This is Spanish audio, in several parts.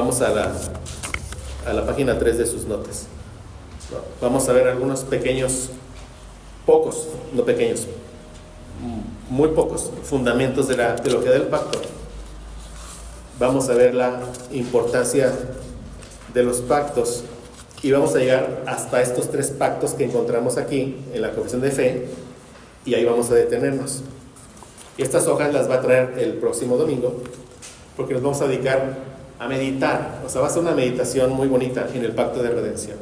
Vamos a la página 3 de sus notas. Vamos a ver algunos pequeños, pocos, no pequeños, muy pocos fundamentos de la teología del pacto. Vamos a ver la importancia de los pactos y vamos a llegar hasta estos 3 pactos que encontramos aquí en la confesión de fe, y ahí vamos a detenernos. Y estas hojas las va a traer el próximo domingo, porque nos vamos a dedicar a meditar. O sea, va a ser una meditación muy bonita en el pacto de redención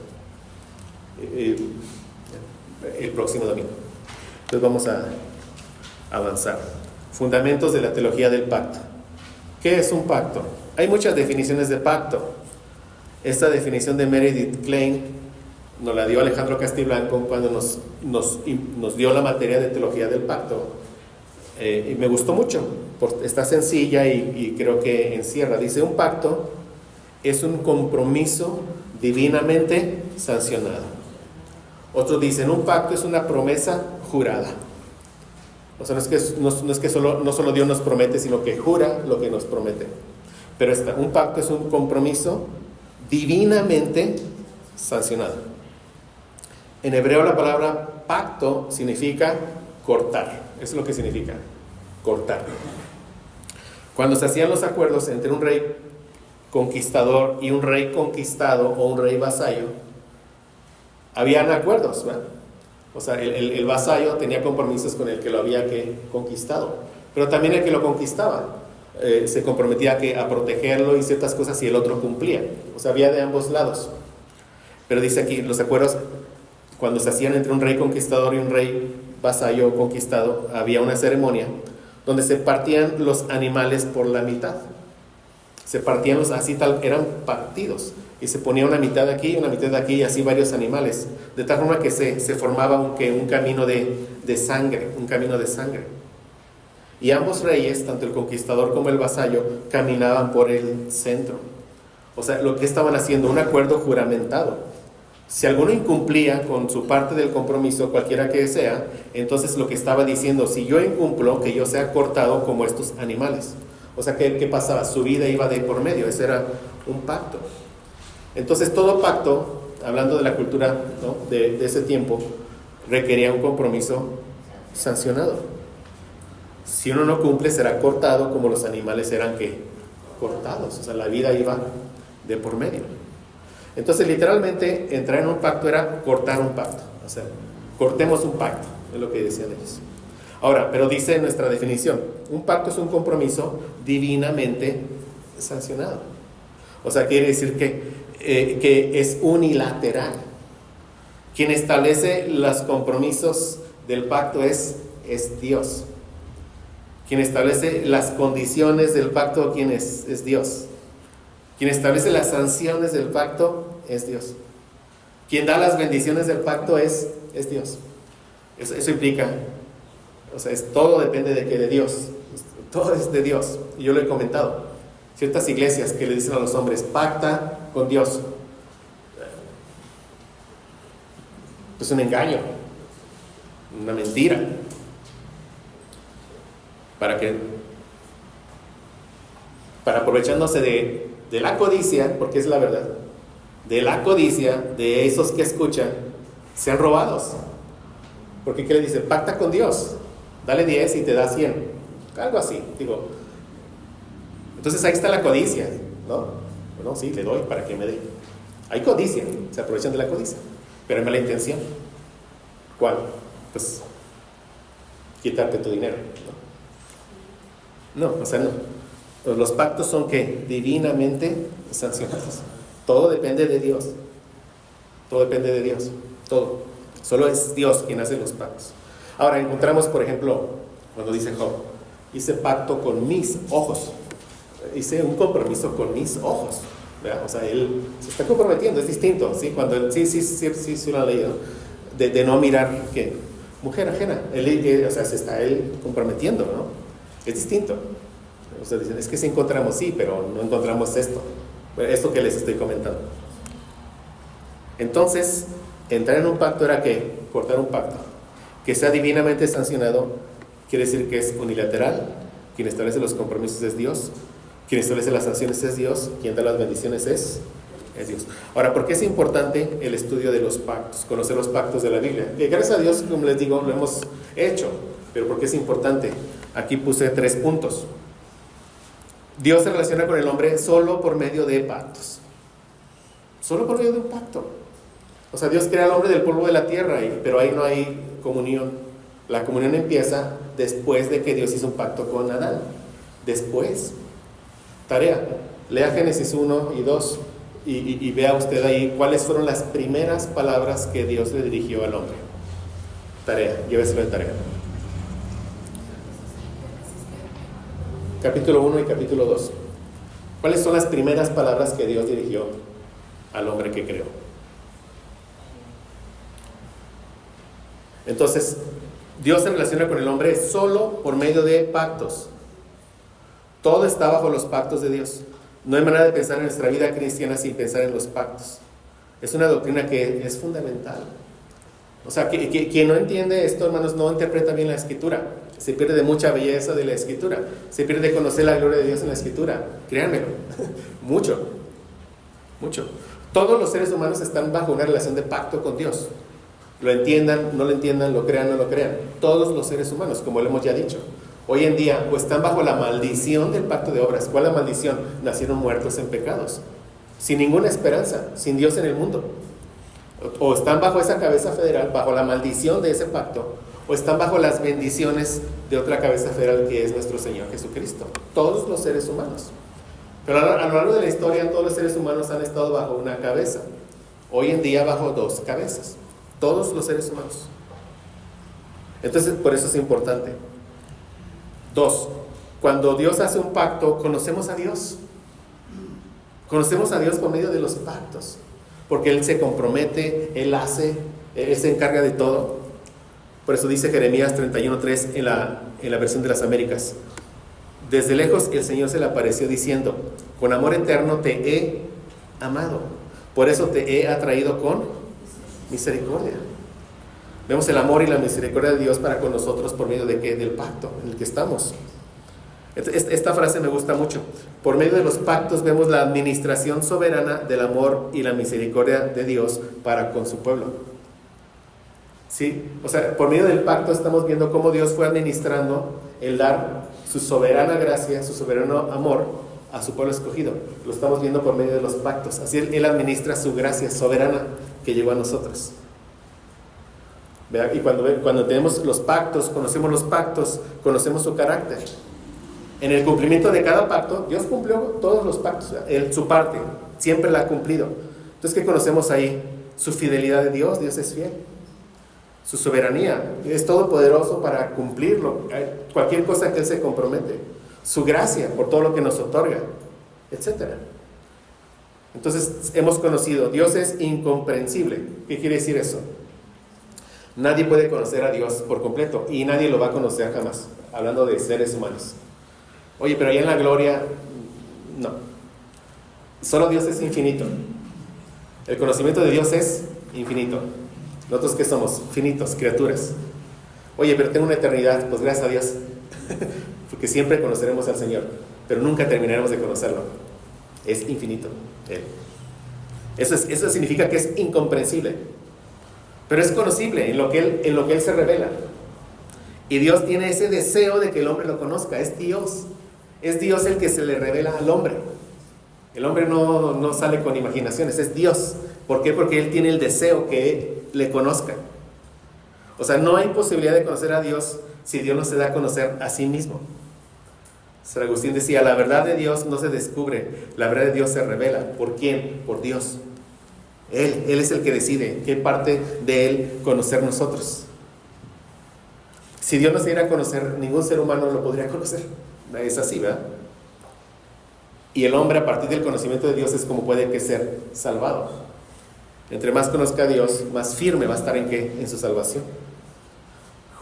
el próximo domingo. Entonces vamos a avanzar. Fundamentos de la teología del pacto. ¿Qué es un pacto? Hay muchas definiciones de pacto. Esta definición de Meredith Klein nos la dio Alejandro Castiblanco cuando nos dio la materia de teología del pacto, y me gustó mucho, porque está sencilla y creo que encierra. Dice: un pacto es un compromiso divinamente sancionado. Otros dicen: un pacto es una promesa jurada. O sea, no es que solo Dios nos promete, sino que jura lo que nos promete. Pero un pacto es un compromiso divinamente sancionado. En hebreo la palabra pacto significa cortar. Eso es lo que significa, cortar. Cuando se hacían los acuerdos entre un rey conquistador y un rey conquistado o un rey vasallo, habían acuerdos, ¿verdad? O sea, el vasallo tenía compromisos con el que lo había conquistado, pero también el que lo conquistaba se comprometía a protegerlo y ciertas cosas, y el otro cumplía. O sea, había de ambos lados. Pero dice aquí, los acuerdos, cuando se hacían entre un rey conquistador y un rey vasallo conquistado, había una ceremonia donde se partían los animales por la mitad. Se partían así tal, eran partidos, y se ponía una mitad aquí, una mitad de aquí, y así varios animales, de tal forma que se formaba un camino de sangre, un camino de sangre. Y ambos reyes, tanto el conquistador como el vasallo, caminaban por el centro. O sea, lo que estaban haciendo, un acuerdo juramentado. Si alguno incumplía con su parte del compromiso, cualquiera que sea, entonces lo que estaba diciendo: si yo incumplo, que yo sea cortado como estos animales. O sea, ¿qué pasaba? Su vida iba de por medio. Ese era un pacto. Entonces todo pacto, hablando de la cultura, ¿no?, de ese tiempo, requería un compromiso sancionado. Si uno no cumple, será cortado como los animales eran cortados. O sea, la vida iba de por medio. Entonces, literalmente, entrar en un pacto era cortar un pacto. O sea, cortemos un pacto, es lo que decían ellos. Ahora, pero dice nuestra definición: un pacto es un compromiso divinamente sancionado. O sea, quiere decir que es unilateral. Quien establece los compromisos del pacto es Dios. Quien establece las condiciones del pacto, ¿quién es? Es Dios. Quien establece las sanciones del pacto es Dios. Quien da las bendiciones del pacto es Dios. Eso implica, o sea, todo depende de Dios. Todo es de Dios. Y yo lo he comentado. Ciertas iglesias que le dicen a los hombres: pacta con Dios. Es un engaño, una mentira. Para aprovechándose de la codicia, porque es la verdad, de la codicia de esos que escuchan, sean robados. Porque ¿qué le dice? Pacta con Dios, dale 10 y te da 100, algo así, digo. Entonces ahí está la codicia, ¿no? Bueno, sí, le doy para que me dé. Hay codicia, se aprovechan de la codicia, pero hay mala intención. ¿Cuál? Pues quitarte tu dinero, ¿no? No, o sea, no. Los pactos son ¿qué? Divinamente sancionados. Todo depende de Dios. Todo depende de Dios. Todo. Solo es Dios quien hace los pactos. Ahora encontramos, por ejemplo, cuando dice Job: hice pacto con mis ojos. Hice un compromiso con mis ojos. ¿Verdad? O sea, él se está comprometiendo, es distinto, ¿sí? Cuando él, sí lo ha leído. De no mirar, ¿qué? Mujer ajena. O sea, se está él comprometiendo, ¿no? Es distinto. O sea, dicen: es que sí encontramos, sí, pero no encontramos esto. Esto que les estoy comentando. Entonces, entrar en un pacto era ¿qué? Cortar un pacto. Que sea divinamente sancionado quiere decir que es unilateral. Quien establece los compromisos es Dios. Quien establece las sanciones es Dios, quien da las bendiciones es Dios. Ahora, ¿por qué es importante el estudio de los pactos? Conocer los pactos de la Biblia. Que gracias a Dios, como les digo, lo hemos hecho. Pero ¿por qué es importante? Aquí puse 3 puntos. Dios se relaciona con el hombre solo por medio de pactos. Solo por medio de un pacto. O sea, Dios crea al hombre del polvo de la tierra, pero ahí no hay comunión. La comunión empieza después de que Dios hizo un pacto con Adán. Después. Tarea. Lea Génesis 1 y 2 y vea usted ahí cuáles fueron las primeras palabras que Dios le dirigió al hombre. Tarea. Lléveselo de tarea. Capítulo 1 y capítulo 2. ¿Cuáles son las primeras palabras que Dios dirigió al hombre que creó? Entonces, Dios se relaciona con el hombre solo por medio de pactos. Todo está bajo los pactos de Dios. No hay manera de pensar en nuestra vida cristiana sin pensar en los pactos. Es una doctrina que es fundamental. O sea, quien no entiende esto, hermanos, no interpreta bien la Escritura. Se pierde de mucha belleza de la Escritura. Se pierde de conocer la gloria de Dios en la Escritura. Créanmelo. Mucho. Mucho. Todos los seres humanos están bajo una relación de pacto con Dios. Lo entiendan, no lo entiendan, lo crean, no lo crean. Todos los seres humanos, como lo hemos ya dicho. Hoy en día, o están bajo la maldición del pacto de obras. ¿Cuál es la maldición? Nacieron muertos en pecados. Sin ninguna esperanza, sin Dios en el mundo. O están bajo esa cabeza federal, bajo la maldición de ese pacto, o están bajo las bendiciones de otra cabeza federal que es nuestro Señor Jesucristo. Todos los seres humanos. Pero a lo largo de la historia, todos los seres humanos han estado bajo una cabeza. Hoy en día bajo 2 cabezas. Todos los seres humanos. Entonces, por eso es importante. 2. Cuando Dios hace un pacto, conocemos a Dios. Conocemos a Dios por medio de los pactos. Porque Él se compromete, Él hace, Él se encarga de todo. Por eso dice Jeremías 31:3 en la versión de las Américas. Desde lejos el Señor se le apareció diciendo: con amor eterno te he amado, por eso te he atraído con misericordia. Vemos el amor y la misericordia de Dios para con nosotros por medio de ¿qué? Del pacto en el que estamos. Esta frase me gusta mucho. Por medio de los pactos vemos la administración soberana del amor y la misericordia de Dios para con su pueblo. ¿Sí? O sea, por medio del pacto estamos viendo cómo Dios fue administrando el dar su soberana gracia, su soberano amor a su pueblo escogido. Lo estamos viendo por medio de los pactos. Así Él administra su gracia soberana que llegó a nosotros. ¿Verdad? Y cuando tenemos los pactos, conocemos su carácter. En el cumplimiento de cada pacto, Dios cumplió todos los pactos, su parte, siempre la ha cumplido. Entonces, ¿qué conocemos ahí? Su fidelidad de Dios, Dios es fiel. Su soberanía, es todopoderoso para cumplirlo, cualquier cosa que Él se compromete. Su gracia, por todo lo que nos otorga, etc. Entonces, hemos conocido, Dios es incomprensible. ¿Qué quiere decir eso? Nadie puede conocer a Dios por completo y nadie lo va a conocer jamás, hablando de seres humanos. Oye, pero ahí en la gloria, no. Solo Dios es infinito. El conocimiento de Dios es infinito. ¿Nosotros qué somos? Finitos, criaturas. Oye, pero tengo una eternidad, pues gracias a Dios. Porque siempre conoceremos al Señor, pero nunca terminaremos de conocerlo. Es infinito, Él. Eso significa que es incomprensible. Pero es conocible en lo que Él se revela. Y Dios tiene ese deseo de que el hombre lo conozca. Es Dios. Es Dios el que se le revela al hombre. El hombre no sale con imaginaciones, es Dios. ¿Por qué? Porque Él tiene el deseo que le conozca. O sea, no hay posibilidad de conocer a Dios si Dios no se da a conocer a sí mismo. San Agustín decía, la verdad de Dios no se descubre, la verdad de Dios se revela. ¿Por quién? Por Dios. Él es el que decide qué parte de Él conocer nosotros. Si Dios no se diera a conocer, ningún ser humano lo podría conocer. Es así, ¿verdad? Y el hombre, a partir del conocimiento de Dios, es como puede que ser salvado. Entre más conozca a Dios, más firme va a estar en su salvación.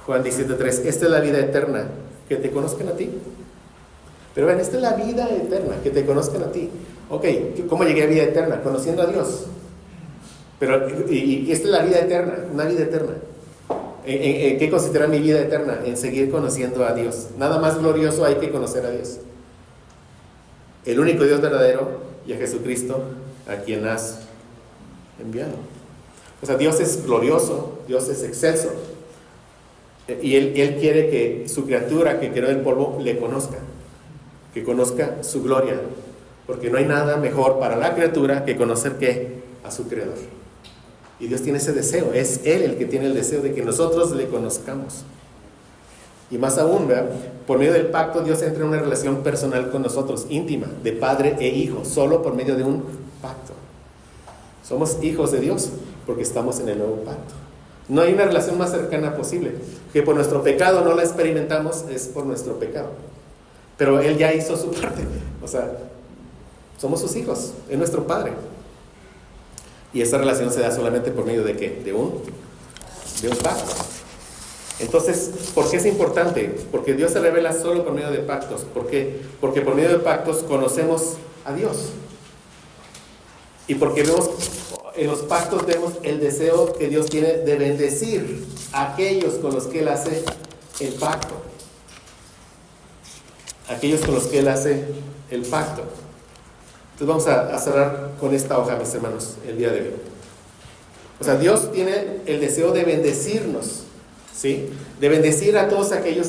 Juan 17:3, esta es la vida eterna, que te conozcan a ti. Pero ven, esta es la vida eterna, que te conozcan a ti. Ok, ¿cómo llegué a vida eterna? Conociendo a Dios. Pero, y esta es la vida eterna, una vida eterna. ¿En qué consistirá mi vida eterna? En seguir conociendo a Dios. Nada más glorioso hay que conocer a Dios. el único Dios verdadero y a Jesucristo a quien has enviado. O sea, Dios es glorioso, Dios es excelso, y Él quiere que su criatura que creó el polvo le conozca, que conozca su gloria, porque no hay nada mejor para la criatura que conocer ¿qué? A su creador. Y Dios tiene ese deseo, es Él el que tiene el deseo de que nosotros le conozcamos. Y más aún, ¿verdad? Por medio del pacto Dios entra en una relación personal con nosotros, íntima, de padre e hijo, solo por medio de un pacto. Somos hijos de Dios porque estamos en el nuevo pacto. No hay una relación más cercana posible. Que por nuestro pecado no la experimentamos, es por nuestro pecado. Pero Él ya hizo su parte. O sea, somos sus hijos, es nuestro Padre. Y esa relación se da solamente por medio de ¿qué? De un pacto. Entonces, ¿por qué es importante? Porque Dios se revela solo por medio de pactos. ¿Por qué? Porque por medio de pactos conocemos a Dios. Y porque vemos, en los pactos vemos el deseo que Dios tiene de bendecir a aquellos con los que Él hace el pacto. Aquellos con los que Él hace el pacto. Entonces vamos a cerrar con esta hoja, mis hermanos, el día de hoy. O sea, Dios tiene el deseo de bendecirnos, ¿sí? De bendecir a todos aquellos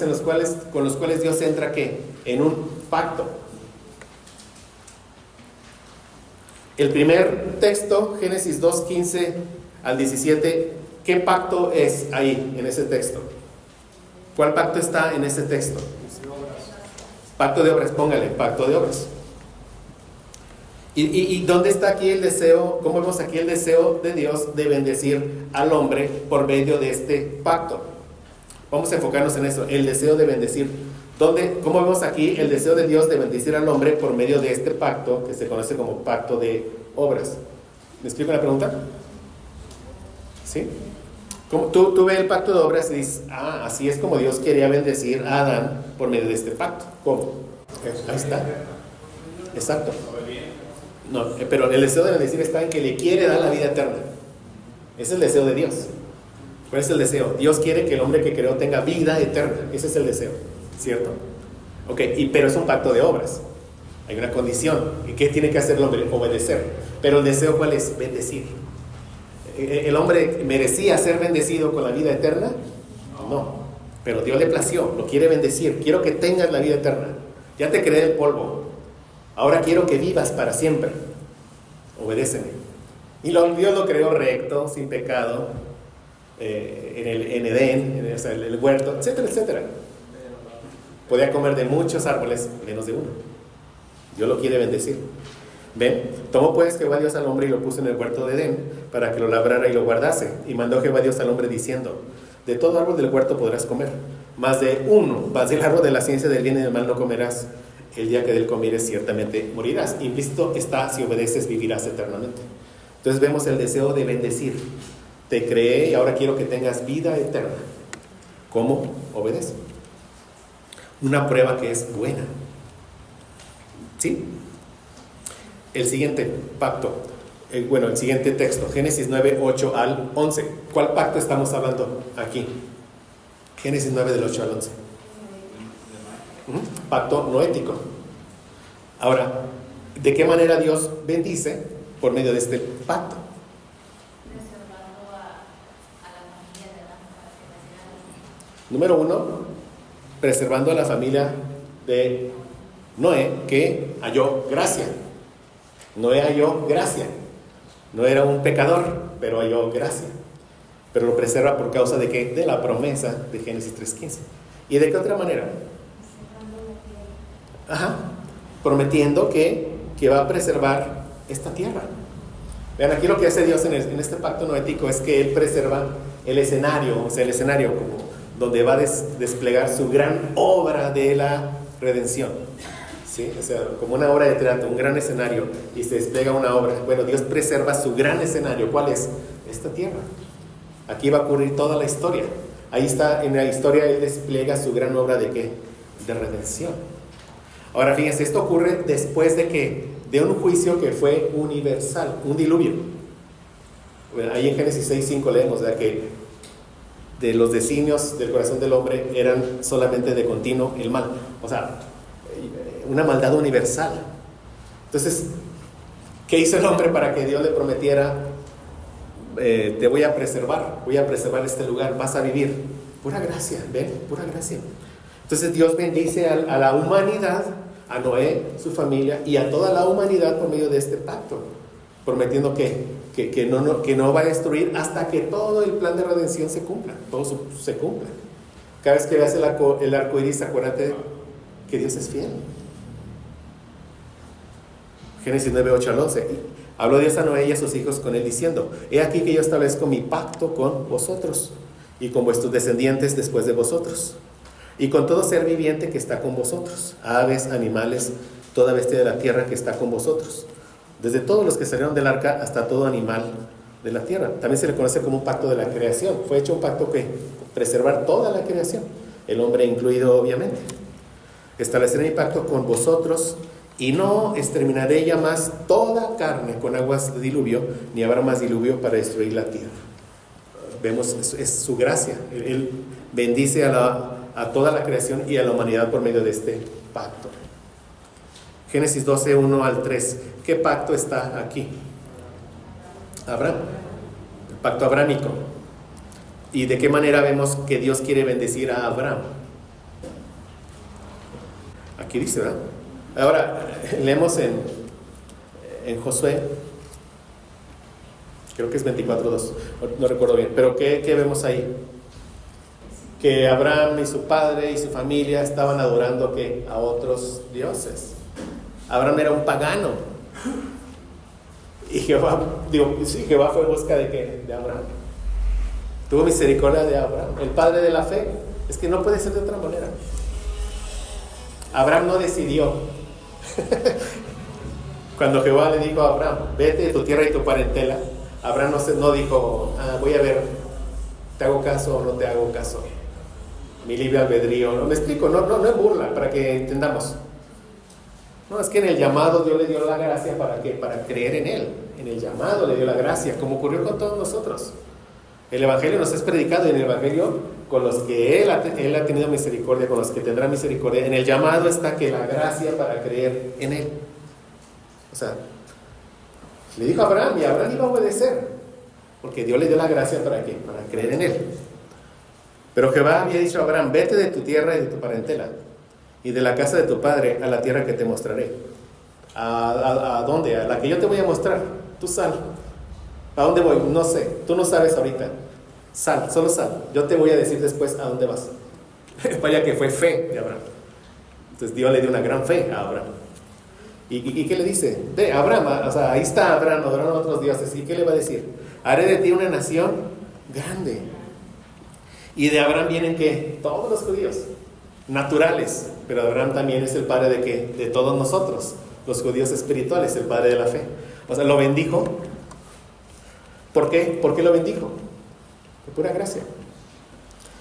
con los cuales Dios entra, ¿qué? En un pacto. El primer texto, Génesis 2, 15 al 17, ¿qué pacto es ahí, en ese texto? ¿Cuál pacto está en ese texto? Pacto de obras, póngale, pacto de obras. ¿Y dónde está aquí el deseo? ¿Cómo vemos aquí el deseo de Dios de bendecir al hombre por medio de este pacto? Vamos a enfocarnos en eso, el deseo de bendecir. ¿Cómo vemos aquí el deseo de Dios de bendecir al hombre por medio de este pacto que se conoce como pacto de obras? ¿Me explico la pregunta? ¿Sí? Tú ves el pacto de obras y dices, así es como Dios quería bendecir a Adán por medio de este pacto. ¿Cómo? Ahí está. Exacto. No, pero el deseo de bendecir está en que le quiere dar la vida eterna. Ese es el deseo de Dios. ¿Cuál es el deseo? Dios quiere que el hombre que creó tenga vida eterna. Ese es el deseo, ¿cierto? Ok, pero es un pacto de obras. Hay una condición. ¿Y qué tiene que hacer el hombre? Obedecer. Pero el deseo, ¿cuál es? Bendecir. ¿El hombre merecía ser bendecido con la vida eterna? No. Pero Dios le plació, lo quiere bendecir. Quiero que tengas la vida eterna. Ya te creé el polvo. Ahora quiero que vivas para siempre. Obedéceme. Y Dios lo creó recto, sin pecado, en Edén, o sea, en el huerto, etcétera, etcétera. Podía comer de muchos árboles, menos de uno. Dios lo quiere bendecir. ¿Ven? Tomó pues Jehová Dios al hombre y lo puso en el huerto de Edén para que lo labrara y lo guardase. Y mandó Jehová Dios al hombre diciendo: de todo árbol del huerto podrás comer, mas del árbol de la ciencia del bien y del mal no comerás. El día que de él comieres ciertamente morirás. Implícito está: si obedeces vivirás eternamente. Entonces vemos el deseo de bendecir. Te creé y ahora quiero que tengas vida eterna. ¿Cómo? Obedece. Una prueba que es buena. ¿Sí? El siguiente pacto, el siguiente texto, Génesis 9, 8 al 11. ¿Cuál pacto estamos hablando aquí? Génesis 9 del 8 al 11. Pacto noético. Ahora, ¿de qué manera Dios bendice por medio de este pacto? Preservando a la familia de Adán para que Número 1, preservando a la familia de Noé, que halló gracia. Noé halló gracia. No era un pecador, pero halló gracia. Pero lo preserva por causa de ¿qué? De la promesa de Génesis 3:15. ¿Y de qué otra manera? Prometiendo que va a preservar esta tierra. Vean, aquí lo que hace Dios en este pacto noético es que Él preserva el escenario, o sea, el escenario como donde va a desplegar su gran obra de la redención. ¿Sí? O sea, como una obra de teatro, un gran escenario, y se despliega una obra. Bueno, Dios preserva su gran escenario. ¿Cuál es? Esta tierra. Aquí va a ocurrir toda la historia. Ahí está, en la historia Él despliega su gran obra ¿de qué? De redención. Ahora fíjense, esto ocurre después de ¿qué? De un juicio que fue universal, un diluvio. Bueno, ahí en Génesis 6:5 leemos que de los designios del corazón del hombre eran solamente de continuo el mal. O sea, una maldad universal. Entonces, ¿qué hizo el hombre para que Dios le prometiera, te voy a preservar este lugar, vas a vivir? Pura gracia, ven, pura gracia. Entonces Dios bendice a la humanidad, a Noé, su familia y a toda la humanidad por medio de este pacto, prometiendo que no va a destruir hasta que todo el plan de redención se cumpla, todo se cumpla. Cada vez que veas el arco iris, acuérdate que Dios es fiel. Génesis 9, 8 al 11. Habló Dios a Noé y a sus hijos con él diciendo: he aquí que yo establezco mi pacto con vosotros y con vuestros descendientes después de vosotros, y con todo ser viviente que está con vosotros, aves, animales, toda bestia de la tierra que está con vosotros, desde todos los que salieron del arca hasta todo animal de la tierra. También se le conoce como un pacto de la creación. Fue hecho un pacto que preservar toda la creación, el hombre incluido obviamente. Estableceré mi pacto con vosotros y no exterminaré ya más toda carne con aguas de diluvio, ni habrá más diluvio para destruir la tierra. Vemos, es su gracia. Él bendice a toda la creación y a la humanidad por medio de este pacto. Génesis 12, 1 al 3. ¿Qué pacto está aquí? Abraham, el pacto abrámico. ¿Y de qué manera vemos que Dios quiere bendecir a Abraham? Aquí dice, ¿verdad? Ahora, leemos en Josué, creo que es 24:2, no recuerdo bien, pero ¿qué vemos ahí? Que Abraham y su padre y su familia estaban adorando ¿qué? A otros dioses. Abraham era un pagano. Y Jehová fue en busca de ¿qué? De Abraham. Tuvo misericordia de Abraham, el padre de la fe. Es que no puede ser de otra manera. Abraham no decidió. Cuando Jehová le dijo a Abraham: vete de tu tierra y tu parentela, Abraham no dijo: voy a ver, ¿te hago caso o no te hago caso? Mi libre albedrío. No me explico, no es burla, para que entendamos. No, es que en el llamado Dios le dio la gracia para creer en Él. En el llamado le dio la gracia, como ocurrió con todos nosotros. El Evangelio nos es predicado, y en el Evangelio, con los que Él ha tenido misericordia, con los que tendrá misericordia, en el llamado está que la gracia para creer en Él. O sea, le dijo a Abraham, y Abraham iba a obedecer, porque Dios le dio la gracia ¿para qué? Para creer en Él. Pero Jehová había dicho a Abraham: vete de tu tierra y de tu parentela, y de la casa de tu padre, a la tierra que te mostraré. ¿A dónde? A la que yo te voy a mostrar. Tú sal. ¿A dónde voy? No sé, tú no sabes ahorita. Sal, solo sal. Yo te voy a decir después a dónde vas. Vaya que fue fe de Abraham. Entonces Dios le dio una gran fe a Abraham. ¿Y qué le dice? Ve, Abraham, o sea, ahí está Abraham, adorando a otros dioses. ¿Y qué le va a decir? Haré de ti una nación grande. Y de Abraham vienen ¿qué? Todos los judíos, naturales. Pero Abraham también es el padre de ¿qué? De todos nosotros, los judíos espirituales, el padre de la fe. O sea, lo bendijo. ¿Por qué? ¿Por qué lo bendijo? De pura gracia.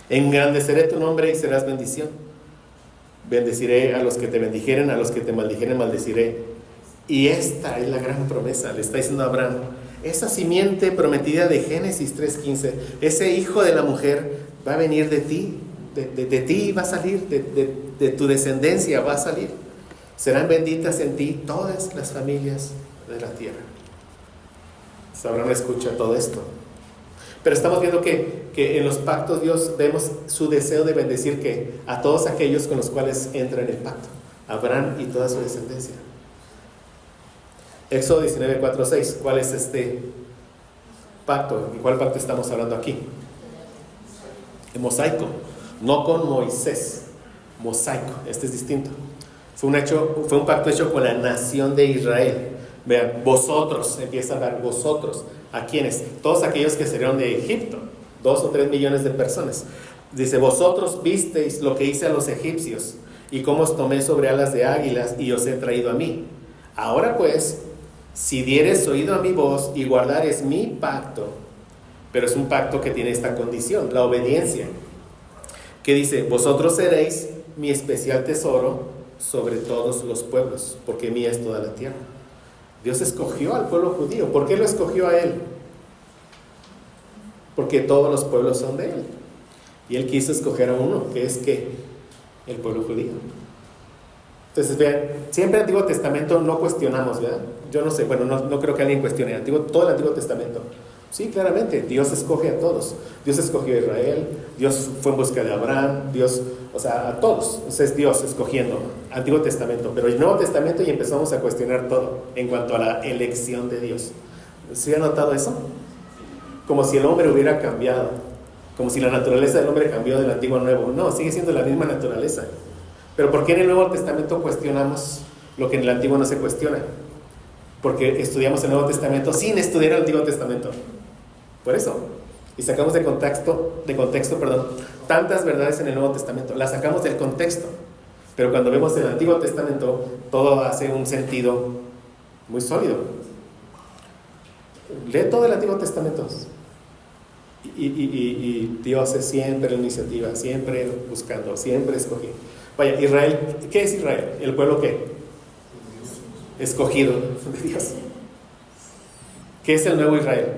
Engrandeceré tu nombre y serás bendición. Bendeciré a los que te bendijeren, a los que te maldijeren maldeciré. Y esta es la gran promesa, le está diciendo a Abraham. Esa simiente prometida de Génesis 3:15, ese hijo de la mujer va a venir de ti, de ti va a salir, de tu descendencia va a salir. Serán benditas en ti todas las familias de la tierra. Abraham escucha todo esto. Pero estamos viendo que en los pactos Dios vemos su deseo de bendecir ¿qué? A todos aquellos con los cuales entra en el pacto. Abraham y toda su descendencia. Éxodo 19, 4, 6. ¿Cuál es este pacto? ¿Y cuál pacto estamos hablando aquí? El mosaico. No con Moisés. Mosaico. Este es distinto. Fue un pacto hecho con la nación de Israel. Vean, vosotros, empieza a hablar vosotros. ¿A quiénes? Todos aquellos que salieron de Egipto, 2 o 3 millones de personas. Dice: vosotros visteis lo que hice a los egipcios, y cómo os tomé sobre alas de águilas, y os he traído a mí. Ahora pues, si dieres oído a mi voz, y guardares mi pacto. Pero es un pacto que tiene esta condición, la obediencia. Que dice: vosotros seréis mi especial tesoro sobre todos los pueblos, porque mía es toda la tierra. Dios escogió al pueblo judío. ¿Por qué lo escogió a él? Porque todos los pueblos son de él. Y él quiso escoger a uno, que es ¿qué? El pueblo judío. Entonces, vean, siempre el Antiguo Testamento no cuestionamos, ¿verdad? Yo no sé, bueno, no creo que alguien cuestione todo el Antiguo Testamento. Sí, claramente, Dios escoge a todos. Dios escogió a Israel, Dios fue en busca de Abraham, Dios, o sea, a todos. Entonces es Dios escogiendo, Antiguo Testamento. Pero el Nuevo Testamento y empezamos a cuestionar todo en cuanto a la elección de Dios. ¿Se ha notado eso? Como si el hombre hubiera cambiado, como si la naturaleza del hombre cambió del antiguo al nuevo. No, sigue siendo la misma naturaleza. Pero ¿por qué en el Nuevo Testamento cuestionamos lo que en el Antiguo no se cuestiona? Porque estudiamos el Nuevo Testamento sin estudiar el Antiguo Testamento. Por eso. Y sacamos de contexto, tantas verdades en el Nuevo Testamento. Las sacamos del contexto. Pero cuando vemos el Antiguo Testamento, todo hace un sentido muy sólido. Lee todo el Antiguo Testamento. Y Dios es siempre la iniciativa, siempre buscando, siempre escogiendo. Vaya, Israel, ¿qué es Israel? ¿El pueblo qué? Escogido de Dios. ¿Qué es el nuevo Israel?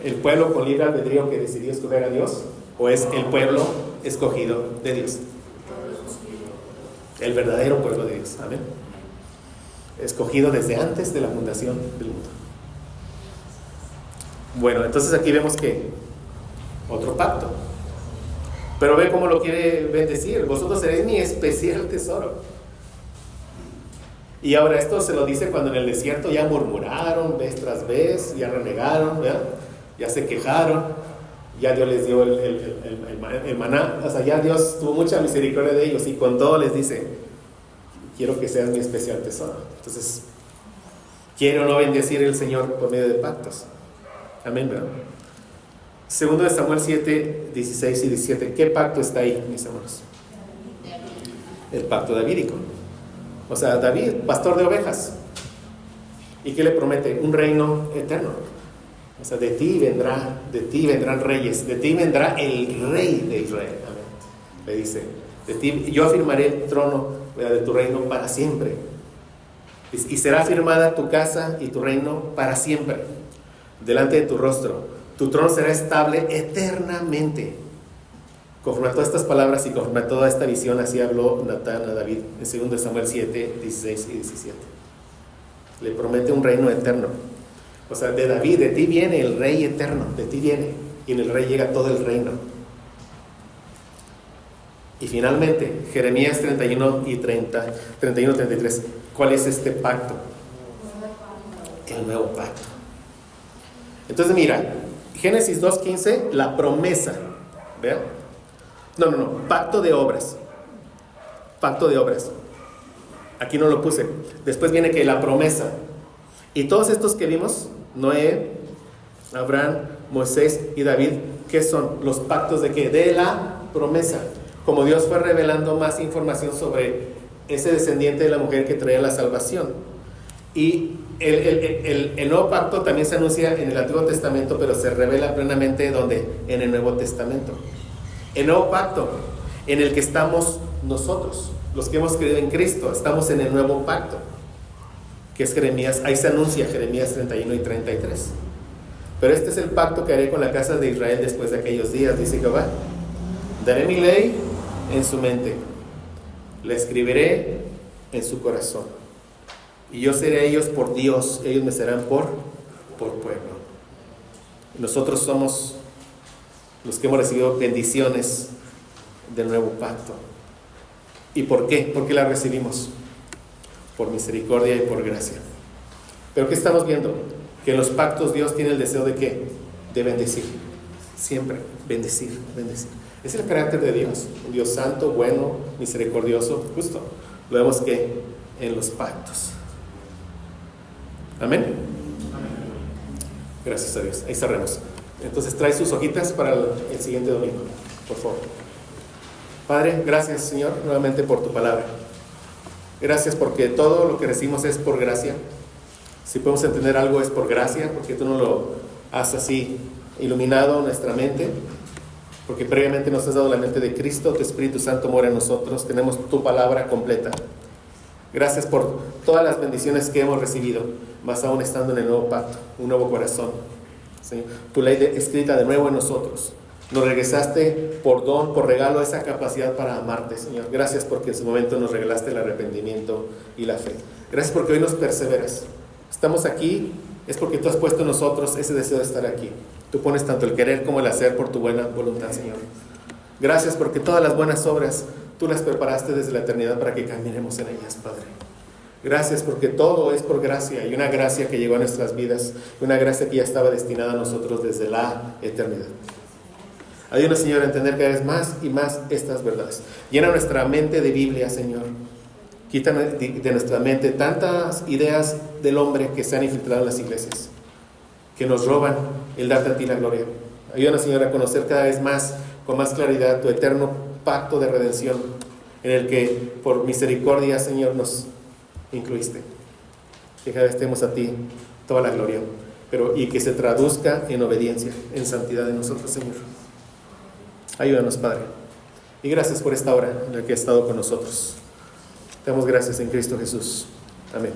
¿El pueblo con libre albedrío que decidió escoger a Dios? ¿O es el pueblo escogido de Dios? El verdadero pueblo de Dios. Amén. Escogido desde antes de la fundación del mundo. Bueno, entonces aquí vemos que otro pacto. Pero ve cómo lo quiere bendecir. Vosotros seréis mi especial tesoro. Y ahora esto se lo dice cuando en el desierto ya murmuraron vez tras vez, ya renegaron, ¿verdad? Ya se quejaron, ya Dios les dio el maná. O sea, ya Dios tuvo mucha misericordia de ellos y con todo les dice: quiero que seas mi especial tesoro. Entonces, quiere o no bendecir el Señor por medio de pactos. Amén, ¿verdad? Segundo de Samuel 7, 16 y 17. ¿Qué pacto está ahí, mis hermanos? El pacto davídico. O sea, David, pastor de ovejas. ¿Y qué le promete? Un reino eterno. O sea, de ti vendrán reyes, de ti vendrá el rey de Israel. Amén. Le dice, de ti, yo afirmaré el trono de tu reino para siempre. Y será afirmada tu casa y tu reino para siempre, delante de tu rostro. Tu trono será estable eternamente. Conforme a todas estas palabras y conforme a toda esta visión, así habló Natán a David en 2 Samuel 7, 16 y 17. Le promete un reino eterno. O sea, de David, de ti viene el rey eterno, de ti viene. Y en el rey llega todo el reino. Y finalmente, Jeremías 31 y 33. ¿Cuál es este pacto? El nuevo pacto. Entonces mira, Génesis 2:15, la promesa. ¿Vean? No, pacto de obras. Pacto de obras. Aquí no lo puse. Después viene que la promesa. Y todos estos que vimos, Noé, Abraham, Moisés y David, ¿qué son? Los pactos de ¿qué? De la promesa. Como Dios fue revelando más información sobre ese descendiente de la mujer que traía la salvación. Y el nuevo pacto también se anuncia en el Antiguo Testamento, pero se revela plenamente ¿dónde? En el Nuevo Testamento. El nuevo pacto en el que estamos nosotros, los que hemos creído en Cristo, estamos en el nuevo pacto, que es Jeremías. Ahí se anuncia Jeremías 31 y 33. Pero este es el pacto que haré con la casa de Israel después de aquellos días, dice Jehová. Daré mi ley en su mente, la escribiré en su corazón, y yo seré ellos por Dios, ellos me serán por pueblo. Nosotros somos los que hemos recibido bendiciones del nuevo pacto. ¿Y por qué? ¿Por qué la recibimos? Por misericordia y por gracia. Pero ¿qué estamos viendo? Que en los pactos Dios tiene el deseo de ¿qué? De bendecir. Siempre, bendecir. Es el carácter de Dios. Un Dios santo, bueno, misericordioso, justo. Lo vemos que en los pactos. Amén. Gracias a Dios. Ahí cerremos. Entonces trae sus hojitas para el siguiente domingo, por favor. Padre, gracias Señor nuevamente por tu palabra. Gracias porque todo lo que recibimos es por gracia. Si podemos entender algo es por gracia, porque tú nos lo has así iluminado nuestra mente, porque previamente nos has dado la mente de Cristo, tu Espíritu Santo mora en nosotros, tenemos tu palabra completa. Gracias por todas las bendiciones que hemos recibido, más aún estando en el nuevo pacto, un nuevo corazón. Señor, tu ley escrita de nuevo en nosotros, Nos regresaste por don, por regalo, esa capacidad para amarte, Señor. Gracias porque en su momento nos regalaste el arrepentimiento y la fe. Gracias porque hoy nos perseveras. Estamos aquí, es porque tú has puesto en nosotros ese deseo de estar aquí. Tú pones tanto el querer como el hacer por tu buena voluntad, Señor. Gracias porque todas las buenas obras tú las preparaste desde la eternidad para que caminemos en ellas, Padre. Gracias porque todo es por gracia, y una gracia que llegó a nuestras vidas, una gracia que ya estaba destinada a nosotros desde la eternidad. Ayúdanos, Señor, a entender cada vez más y más estas verdades. Llena nuestra mente de Biblia, Señor. Quita de nuestra mente tantas ideas del hombre que se han infiltrado en las iglesias, que nos roban el darte a ti la gloria. Ayúdanos, Señor, a conocer cada vez más, con más claridad, tu eterno pacto de redención, en el que por misericordia, Señor, nos incluiste. Que cada vez demos a ti toda la gloria, y que se traduzca en obediencia, en santidad de nosotros, Señor. Ayúdanos, Padre. Y gracias por esta hora en la que has estado con nosotros. Te damos gracias en Cristo Jesús. Amén.